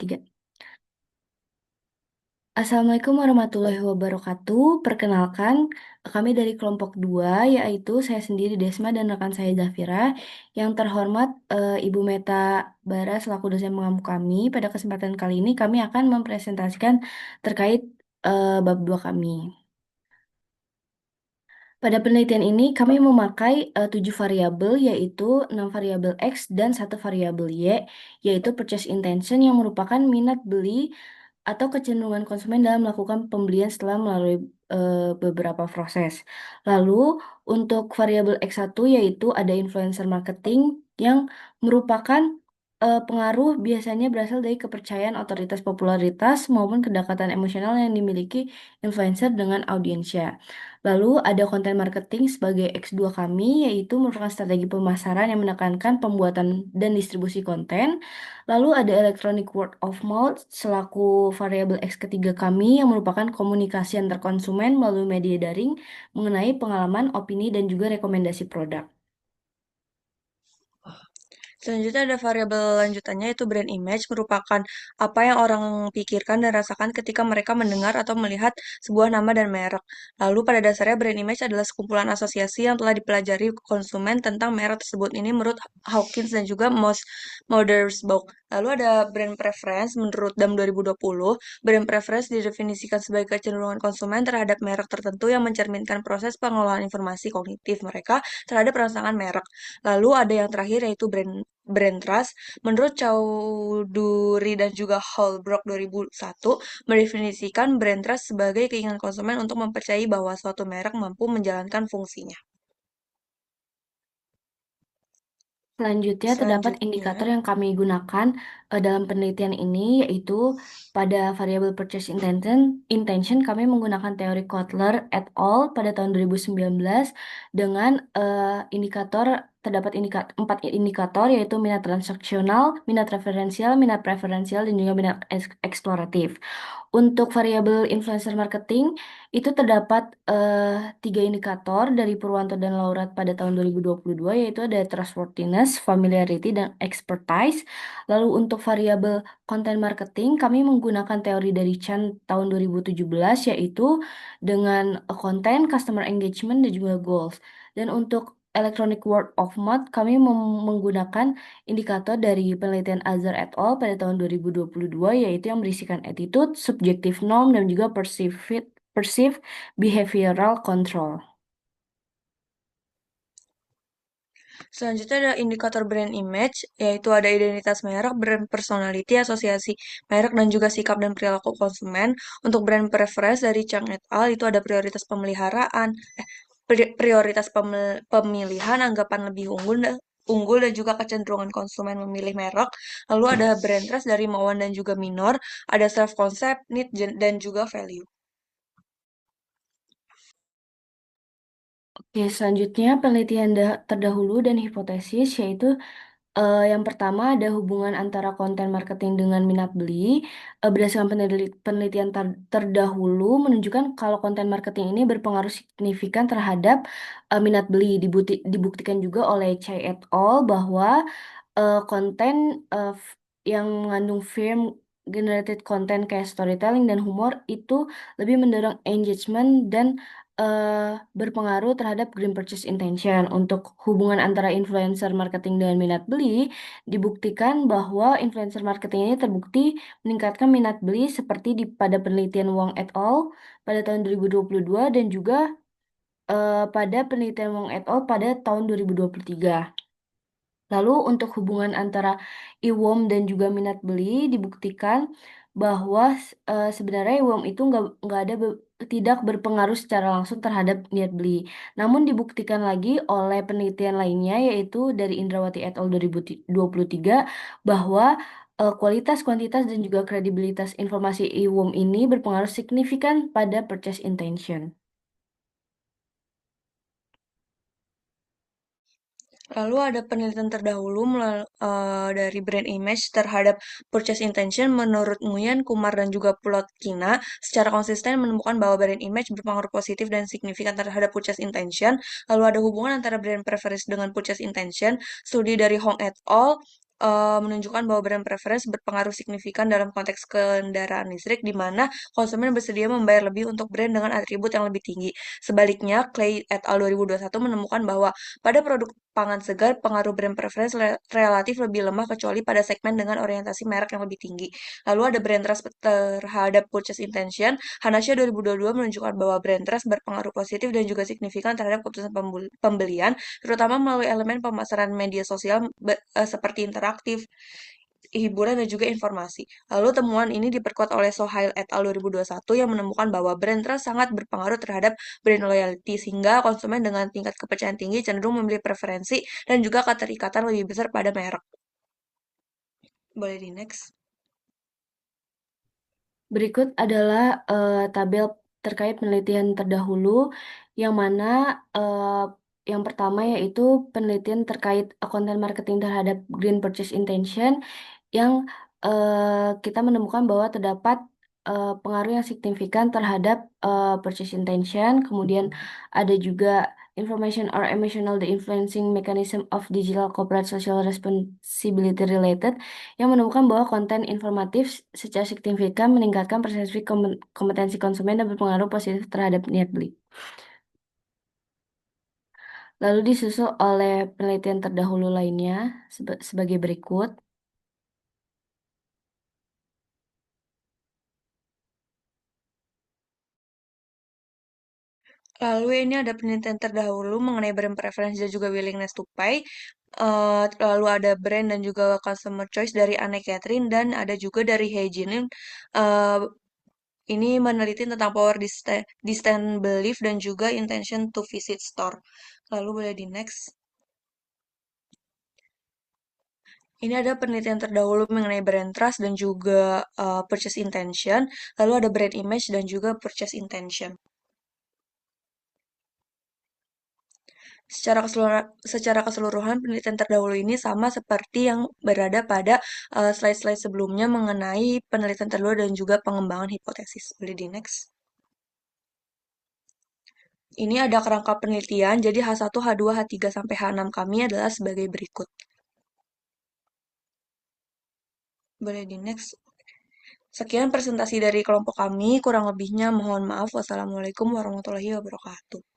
Tiga. Assalamualaikum warahmatullahi wabarakatuh. Perkenalkan, kami dari kelompok 2, yaitu saya sendiri Desma dan rekan saya Zafira. Yang terhormat Ibu Meta Bara selaku dosen pengampu kami. Pada kesempatan kali ini kami akan mempresentasikan terkait bab 2 kami. Pada penelitian ini kami memakai 7 variabel, yaitu 6 variabel X dan 1 variabel Y, yaitu purchase intention yang merupakan minat beli atau kecenderungan konsumen dalam melakukan pembelian setelah melalui beberapa proses. Lalu untuk variabel X1 yaitu ada influencer marketing yang merupakan pengaruh biasanya berasal dari kepercayaan otoritas popularitas maupun kedekatan emosional yang dimiliki influencer dengan audiensnya. Lalu ada konten marketing sebagai X2 kami, yaitu merupakan strategi pemasaran yang menekankan pembuatan dan distribusi konten. Lalu ada electronic word of mouth selaku variabel X ketiga kami yang merupakan komunikasi antar konsumen melalui media daring mengenai pengalaman, opini, dan juga rekomendasi produk. Selanjutnya ada variabel lanjutannya yaitu brand image merupakan apa yang orang pikirkan dan rasakan ketika mereka mendengar atau melihat sebuah nama dan merek. Lalu pada dasarnya brand image adalah sekumpulan asosiasi yang telah dipelajari konsumen tentang merek tersebut. Ini menurut Hawkins dan juga Mothersbaugh. Lalu ada brand preference menurut DAM 2020. Brand preference didefinisikan sebagai kecenderungan konsumen terhadap merek tertentu yang mencerminkan proses pengelolaan informasi kognitif mereka terhadap rangsangan merek. Lalu ada yang terakhir yaitu brand trust. Menurut Chowdhury dan juga Holbrook 2001, mendefinisikan brand trust sebagai keinginan konsumen untuk mempercayai bahwa suatu merek mampu menjalankan fungsinya. Selanjutnya terdapat indikator Selanjutnya, yang kami gunakan dalam penelitian ini, yaitu pada variabel purchase intention kami menggunakan teori Kotler et al. Pada tahun 2019 dengan indikator terdapat 4 indikator, yaitu minat transaksional, minat referensial, minat preferensial, dan juga minat eksploratif. Untuk variabel influencer marketing itu terdapat 3 indikator dari Purwanto dan Laurat pada tahun 2022, yaitu ada trustworthiness, familiarity, dan expertise. Lalu untuk variabel content marketing kami menggunakan teori dari Chan tahun 2017, yaitu dengan konten, customer engagement, dan juga goals. Dan untuk electronic word of mouth kami menggunakan indikator dari penelitian Azar et al. Pada tahun 2022, yaitu yang berisikan attitude, subjective norm, dan juga perceived behavioral control. selanjutnya ada indikator brand image, yaitu ada identitas merek, brand personality, asosiasi merek, dan juga sikap dan perilaku konsumen. Untuk brand preference dari Chang et al. Itu ada prioritas pemeliharaan, prioritas pemilihan, anggapan lebih unggul dan juga kecenderungan konsumen memilih merek. Lalu ada brand trust dari Mowan dan juga Minor, ada self concept, need dan juga value. Oke, selanjutnya penelitian terdahulu dan hipotesis, yaitu yang pertama ada hubungan antara konten marketing dengan minat beli. Berdasarkan penelitian terdahulu menunjukkan kalau konten marketing ini berpengaruh signifikan terhadap minat beli. Dibuktikan juga oleh Chai et al. Bahwa konten yang mengandung film generated content kayak storytelling dan humor itu lebih mendorong engagement dan berpengaruh terhadap green purchase intention. Untuk hubungan antara influencer marketing dengan minat beli, dibuktikan bahwa influencer marketing ini terbukti meningkatkan minat beli seperti pada penelitian Wong et al. Pada tahun 2022 dan juga pada penelitian Wong et al. Pada tahun 2023. Lalu untuk hubungan antara IWOM dan juga minat beli dibuktikan bahwa sebenarnya IWOM itu nggak ada tidak berpengaruh secara langsung terhadap niat beli. Namun dibuktikan lagi oleh penelitian lainnya, yaitu dari Indrawati et al. 2023, bahwa kualitas, kuantitas, dan juga kredibilitas informasi IWOM ini berpengaruh signifikan pada purchase intention. Lalu ada penelitian terdahulu dari brand image terhadap purchase intention menurut Nguyen, Kumar, dan juga Plotkina secara konsisten menemukan bahwa brand image berpengaruh positif dan signifikan terhadap purchase intention. Lalu ada hubungan antara brand preference dengan purchase intention. Studi dari Hong et al. menunjukkan bahwa brand preference berpengaruh signifikan dalam konteks kendaraan listrik, di mana konsumen bersedia membayar lebih untuk brand dengan atribut yang lebih tinggi. Sebaliknya, Clay et al. 2021 menemukan bahwa pada produk pangan segar, pengaruh brand preference relatif lebih lemah kecuali pada segmen dengan orientasi merek yang lebih tinggi. Lalu ada brand trust terhadap purchase intention. Hanasha 2022 menunjukkan bahwa brand trust berpengaruh positif dan juga signifikan terhadap keputusan pembelian, terutama melalui elemen pemasaran media sosial seperti interaktif, hiburan, dan juga informasi. Lalu temuan ini diperkuat oleh Sohail et al. 2021 yang menemukan bahwa brand trust sangat berpengaruh terhadap brand loyalty, sehingga konsumen dengan tingkat kepercayaan tinggi cenderung memilih preferensi dan juga keterikatan lebih besar pada merek. Boleh di next. Berikut adalah tabel terkait penelitian terdahulu, yang mana eh, yang pertama yaitu penelitian terkait konten marketing terhadap green purchase intention, yang kita menemukan bahwa terdapat pengaruh yang signifikan terhadap purchase intention. Kemudian ada juga information or emotional the influencing mechanism of digital corporate social responsibility related, yang menemukan bahwa konten informatif secara signifikan meningkatkan persepsi kompetensi konsumen dan berpengaruh positif terhadap niat beli. Lalu disusul oleh penelitian terdahulu lainnya sebagai berikut. Lalu ini ada penelitian terdahulu mengenai brand preference dan juga willingness to pay. Lalu ada brand dan juga customer choice dari Anne Catherine, dan ada juga dari Heijin. Uh, ini meneliti tentang power distant belief dan juga intention to visit store. Lalu boleh di next. Ini ada penelitian terdahulu mengenai brand trust dan juga purchase intention. Lalu ada brand image dan juga purchase intention. Secara keseluruhan, penelitian terdahulu ini sama seperti yang berada pada slide-slide sebelumnya mengenai penelitian terdahulu dan juga pengembangan hipotesis. Boleh di next. Ini ada kerangka penelitian, jadi H1, H2, H3, sampai H6 kami adalah sebagai berikut. Boleh di next. Sekian presentasi dari kelompok kami, kurang lebihnya mohon maaf. Wassalamualaikum warahmatullahi wabarakatuh.